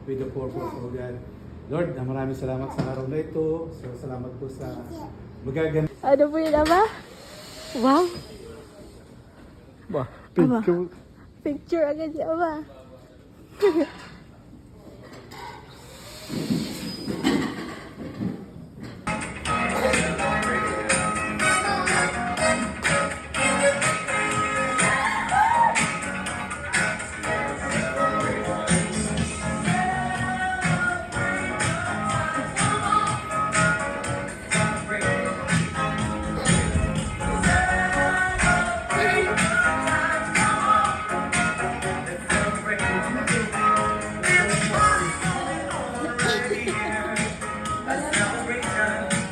with the purpose of God. Lord, maraming salamat sa araw na ito. So, salamat po sa magaganda. Ano po yun, Ama? Wow! Ba, picture. Picture agad si Ama.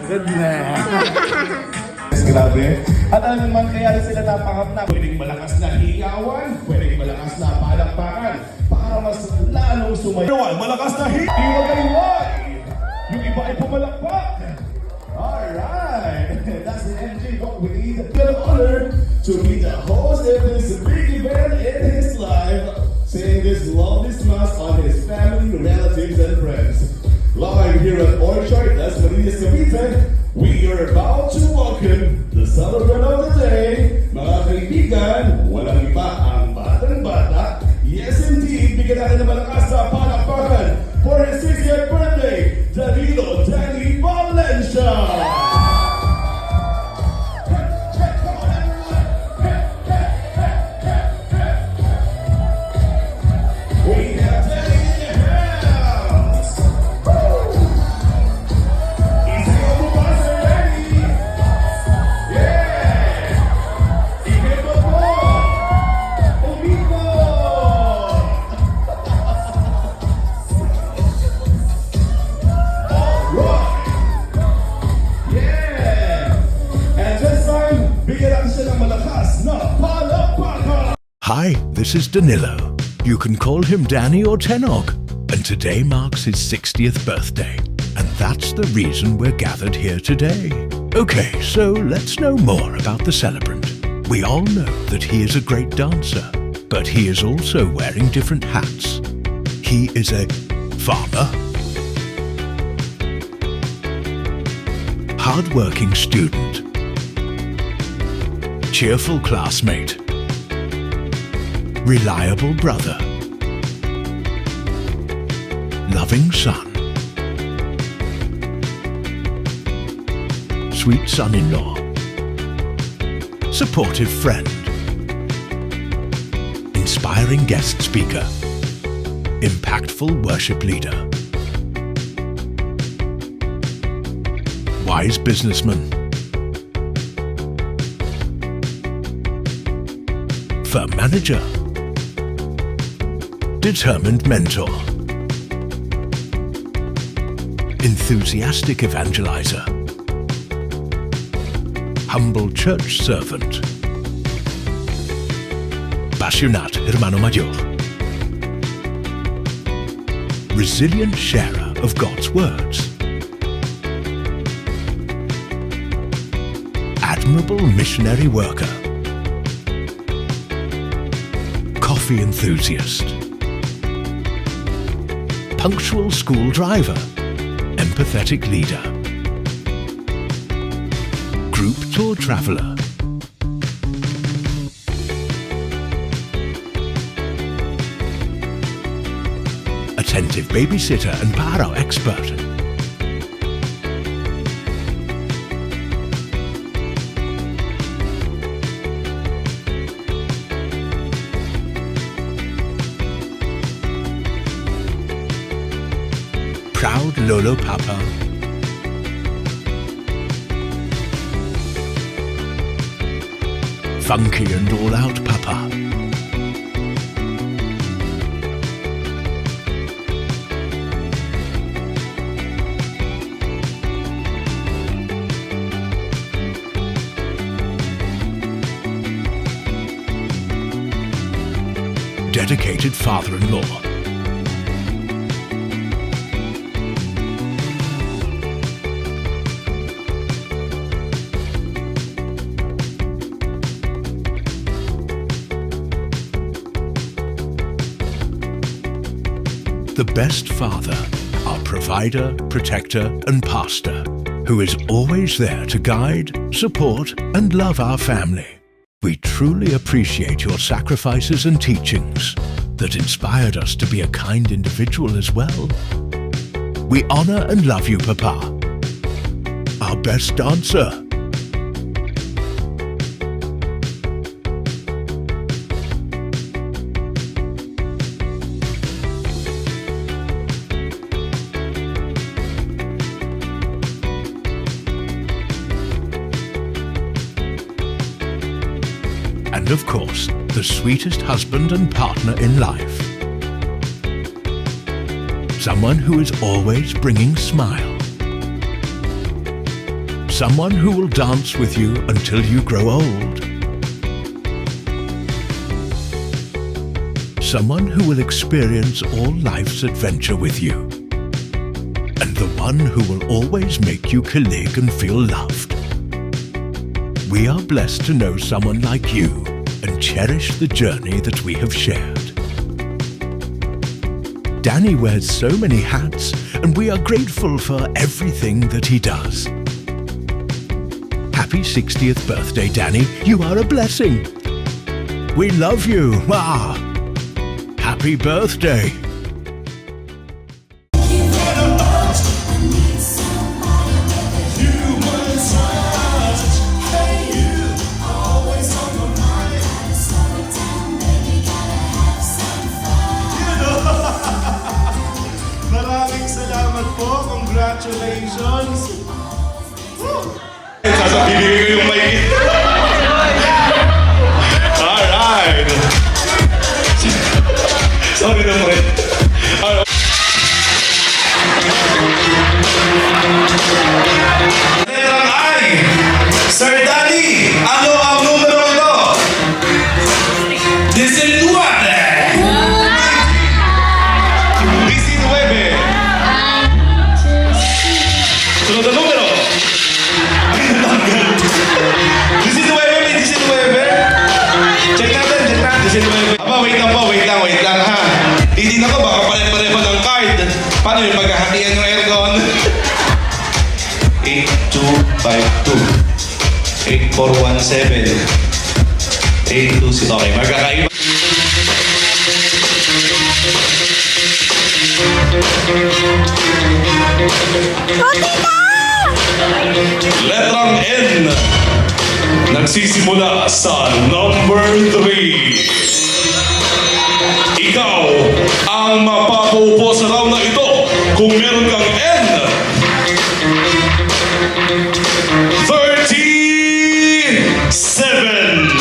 Ganda. Grabe. At alam naman kaya sila napakap na pwedeng malakas na iyawan, pwedeng malakas na palakpakan para mas lalong sumayaw. Malakas na hit! Iwagayway! Yung iba ay pumalakpak. Alright! That's the energy what we need. Get an honor to be the host of this big event in his life, saying this love this mass on his family, relatives, and friends. Live here at Orchard, Las Marinas, Cavite, we are about to welcome the celebrant of the day, mga kaibigan, walang iba ang batang-bata. Yes indeed, bigyan natin ng malakas na palakpakan for his 60th birthday, Danilo Danny Valencia! We have Danny in the house! He's the old boss already! Yeah! Iketo po! Umiko! Alright! Yeah! And this time, bigyan natin siya ng malakas na palakpakan! Hi, this is Danilo. You can call him Danny or Tenog. And today marks his 60th birthday. And that's the reason we're gathered here today. Okay, so let's know more about the celebrant. We all know that he is a great dancer, but he is also wearing different hats. He is a farmer, hardworking student, cheerful classmate, reliable brother, loving son, sweet son-in-law, supportive friend, inspiring guest speaker, impactful worship leader, wise businessman, firm manager, determined mentor, enthusiastic evangelizer, humble church servant, passionate hermano mayor, resilient sharer of God's words, admirable missionary worker, coffee enthusiast, punctual school driver, empathetic leader, group tour traveler, attentive babysitter and paro expert, proud Lolo Papa, funky and all-out Papa, dedicated father-in-law, the best father, our provider, protector, and pastor, who is always there to guide, support, and love our family. We truly appreciate your sacrifices and teachings that inspired us to be a kind individual as well. We honor and love you, Papa, our best dancer. And of course, the sweetest husband and partner in life. Someone who is always bringing smile. Someone who will dance with you until you grow old. Someone who will experience all life's adventure with you. And the one who will always make you kilig and feel loved. We are blessed to know someone like you and cherish the journey that we have shared. Danny wears so many hats, and we are grateful for everything that he does. Happy 60th birthday, Danny. You are a blessing. We love you. Ah, happy birthday. Maraming salamat po. Congratulations. Bibigay ko yung mic. Alright. Sorry na friend. Letrang I. Sir Danny, ano ang numero ito? 19. 19. Sunod na numero. Ay, natanggal. 19, may 19. Check natin. 19. Aba, wait lang ha. Titignan ko, baka pare-pare pa ng card. Paano yung paghahatian yung aircon? 8252 8417 826. Okay, magkakaiba. Letrang N. Nagsisimula sa number 3. Ikaw ang mapapaupo sa round na ito kung meron kang N. 37.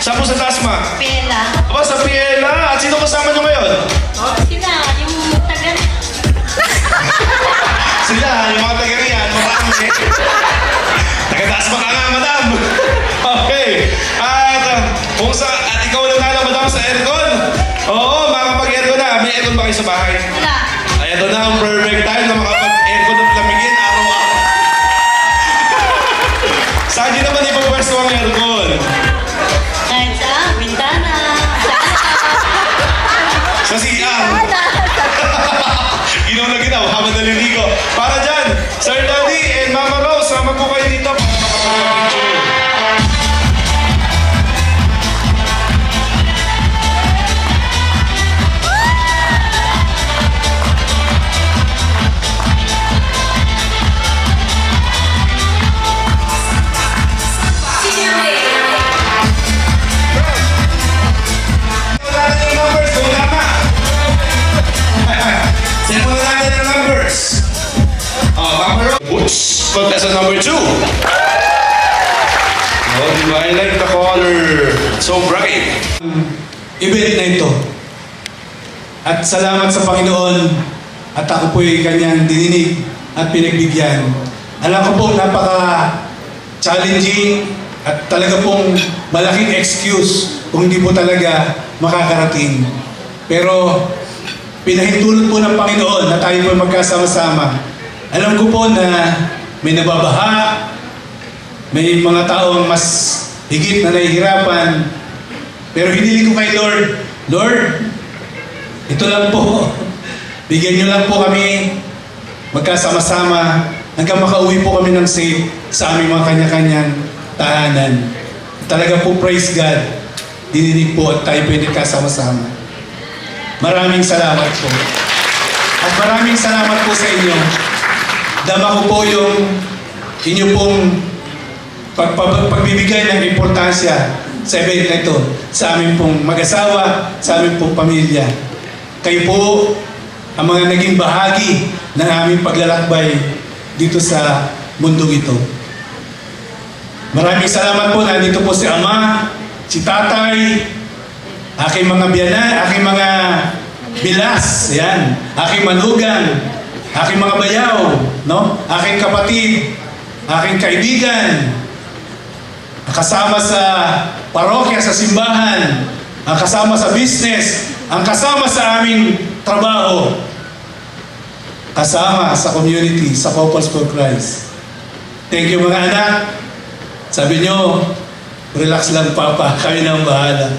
Saan po sa Tasma? Pela. Aba, sa Piela. At sino kasama nyo ngayon? Sila, yung taga... Sila, yung mga taga riyan. Marami. Taga Tasma ka nga, madam. Okay. At ikaw na nalo, madam, sa aircon. Oo, makapag-aircon na. May aircon ba kayo sa bahay? Wala. Ay, ito na ang perfect time na makapag-aircon at lamigin araw-araw. Saan nyo naman ipapwesto ang aircon? Kahit sa bintana. Sa CR. Ginaw na ginaw, habang naliligo. Para dyan, Sir Daddy and Mama Rose, sama po kayo dito. Punta sa number 2. Oh, diba? I like the color. So bright. Event na ito. At salamat sa Panginoon at ako po'y kanyang dininig at pinagbigyan. Alam ko po, challenging at talaga pong malaking excuse kung hindi po talaga makakarating. Pero pinahintulot po ng Panginoon na tayo po magkasama-sama. Alam ko po na may nababaha, may mga taong mas higit na nahihirapan, pero hiniling ko kay Lord, Lord, ito lang po, bigyan niyo lang po kami magkasama-sama hanggang makauwi po kami ng safe sa aming mga kanya-kanyang tahanan. Talaga po, praise God, dininig po at tayo pwede kasama-sama. Maraming salamat po. At maraming salamat po sa inyo. Dama ko po yung inyo pong pagbibigay ng importansya sa event na ito, sa aming pong mag-asawa, sa aming pong pamilya. Kayo po ang mga naging bahagi ng aming paglalakbay dito sa mundong ito. Maraming salamat po. Nandito po si Ama, si Tatay, aking mga biyana, aking mga bilas, yan, aking manugang, aking mga bayaw, no? Aking kapatid, aking kaibigan, kasama sa parokya, sa simbahan, ang kasama sa business, ang kasama sa aming trabaho, kasama sa community, sa Couples for Christ. Thank you mga anak. Sabi nyo, relax lang papa, kami na ang bahala.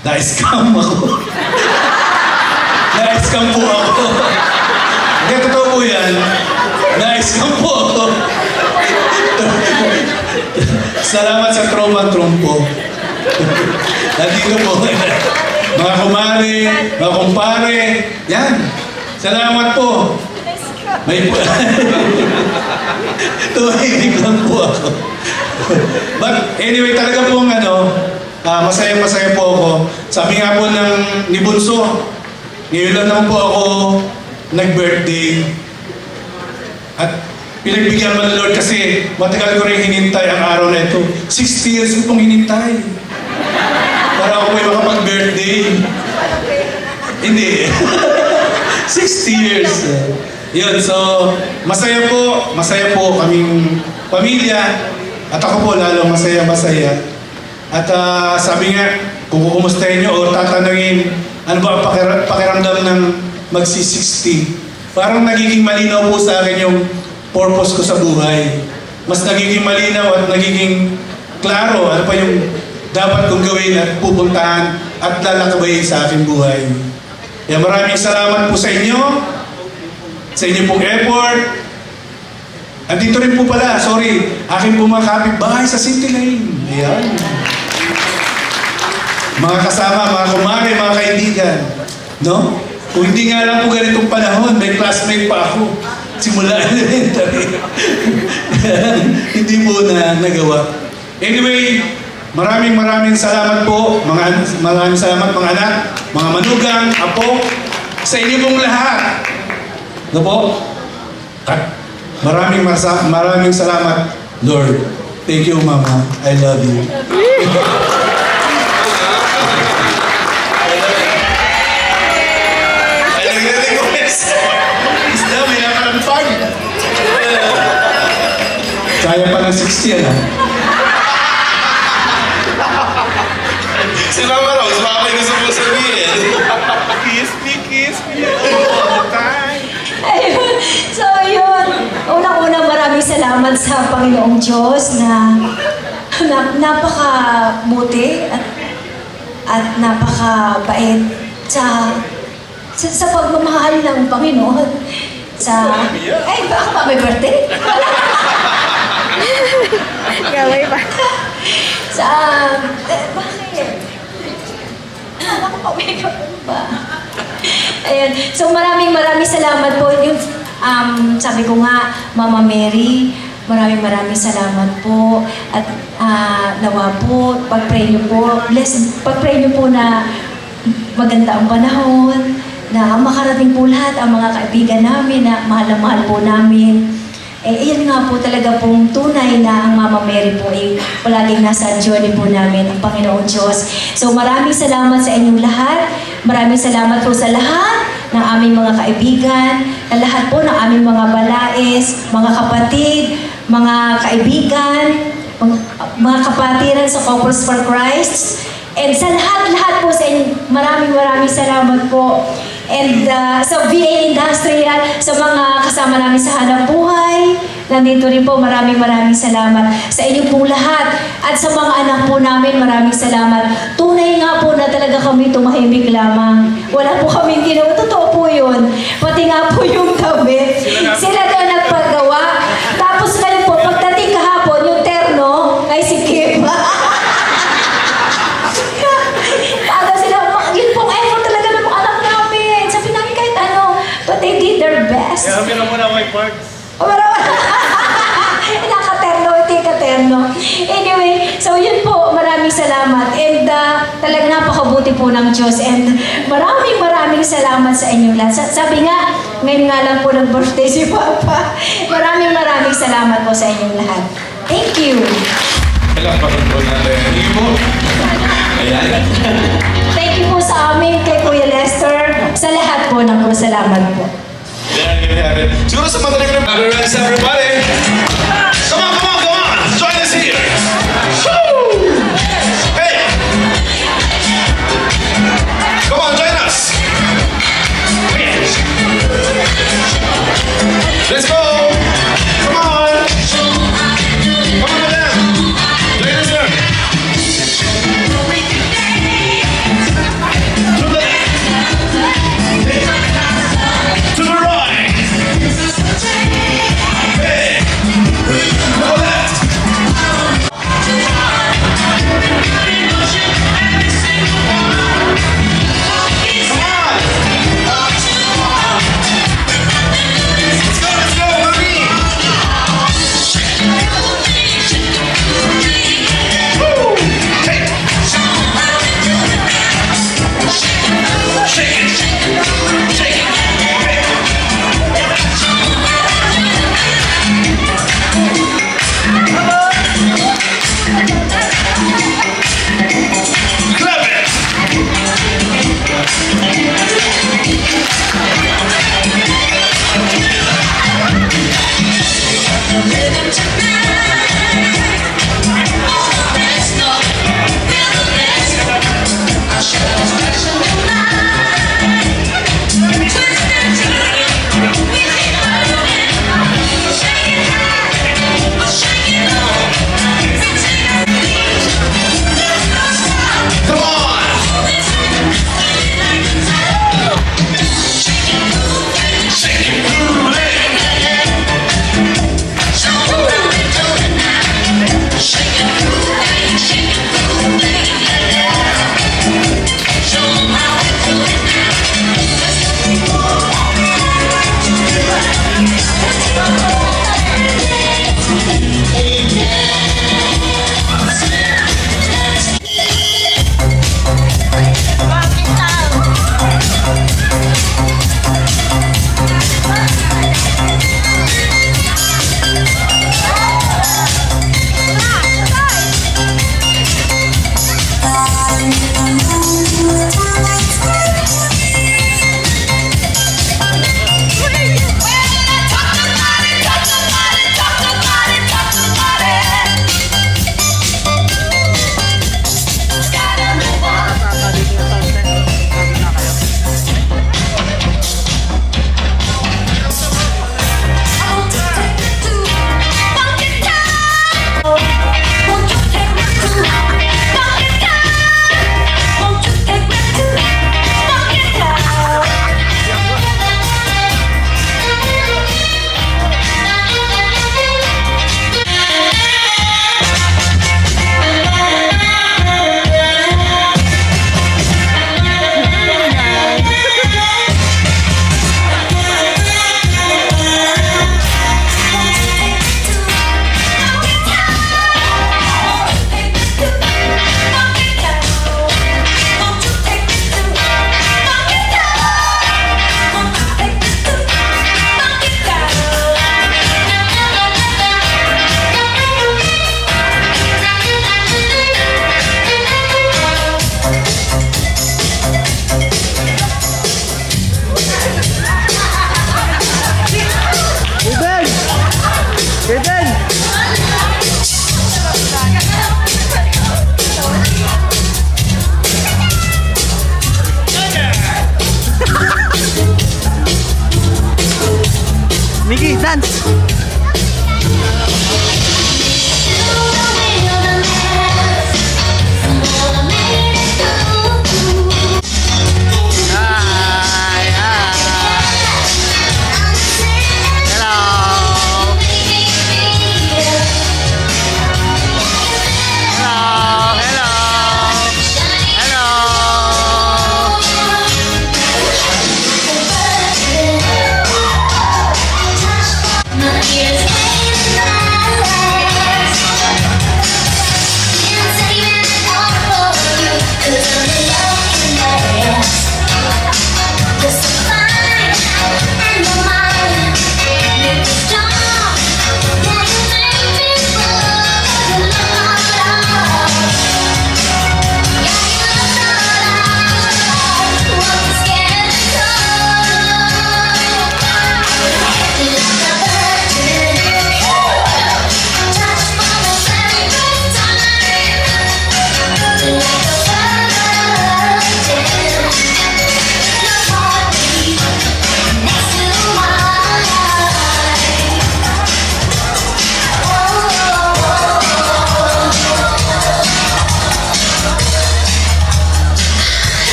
Na-scam ako. Na-scam po ako. Hindi, totoo po yan. Na-scam po ako. Salamat sa trompo. Nandito po. Mga kumare, mga kumpare. Yan. Salamat po. May tumahimik lang po ako. But anyway, talaga po masaya-masaya po ako. Sabi nga po ni Bunso, ngayon lang naman po ako nag-birthday. At pinagbigyan mo ng Lord kasi matagal ko rin hinintay ang araw na ito. 60 years ko pong hinintay. Para ako may makapag-birthday. Hindi. 60 years. Yun, so masaya po kaming pamilya. At ako po lalo masaya. At sabi nga, kung kukumustahin nyo o tatanungin, ano ba ang pakiramdam ng magsi-60? Parang nagiging malinaw po sa akin yung purpose ko sa buhay. Mas nagiging malinaw at nagiging klaro ano pa yung dapat kong gawin at pupuntahan at lalakabayin sa aking buhay. Kaya maraming salamat po sa inyo pong effort. Andito rin po pala, aking po mga kapitbahay sa City Lane. Ayan. Mga kasama, mga kumare, mga kaibigan. No? Kung hindi nga lang po ganitong panahon, may classmate pa ako. Simula elementary. Hindi po nagawa. Anyway, maraming salamat po. Maraming salamat mga anak, mga manugang, apo, sa inyo pong lahat. No po? At maraming salamat, Lord. Thank you, Mama. I love you. Kaya pa ng 60 yan, ha? Si Mama Rose, baka may gusto mo sabihin. Kiss me all the time. Ayun. So, yun. Unang-unang maraming salamat sa Panginoong Diyos na napaka-buti at napaka-bait sa pagmamahal ng Panginoon. Baka pa may birthday? Gaway pa. Bakit? Ako pa, may gawin ba? Ayan. So maraming salamat po. Yung, sabi ko nga, Mama Mary, maraming salamat po. At nawa po, pag-pray niyo po, pag-pray niyo po na maganda ang panahon, na makarating po lahat ang mga kaibigan namin na mahal po namin. Iyan nga po talaga pong tunay na ang Mama Mary po ay palaging nasa journey po namin, ang Panginoong Diyos. So maraming salamat sa inyong lahat. Maraming salamat po sa lahat ng aming mga kaibigan, sa lahat po ng aming mga balais, mga kapatid, mga kaibigan, mga kapatiran sa Couples for Christ, and sa lahat-lahat po sa inyo, maraming salamat po. And sa VA Industrial, sa mga kasama namin sa Hanap Buhay, nandito rin po, maraming salamat sa inyo pong lahat. At sa mga anak po namin, maraming salamat. Tunay nga po na talaga kami tumahimik lamang. Wala po kami ginawa. Totoo po yun. Pati nga po yung tabi. Sila daw nagpagawa. Tapos ngayon po, pagdating kahapon, yung terno, ay si Kim. Aga sila, yun pong effort talaga ng mga anak namin. Sabi namin kahit ano, but they did their best. Kaya pira mo na may parts. Nakaterno, ito yung katerno. Anyway, so yun po, maraming salamat. And talagang napakabuti po ng Diyos. And maraming salamat sa inyo lahat. Sabi nga, ngayon nga lang po nag-birthday si Papa. Maraming salamat po sa inyong lahat. Thank you. Palakpakan po natin. Thank you po. Ayan. Thank you po sa amin, kay Kuya Lester. Sa lahat po ng salamat po. There you have it. Siguro sa madaling na everybody. Come on, come on.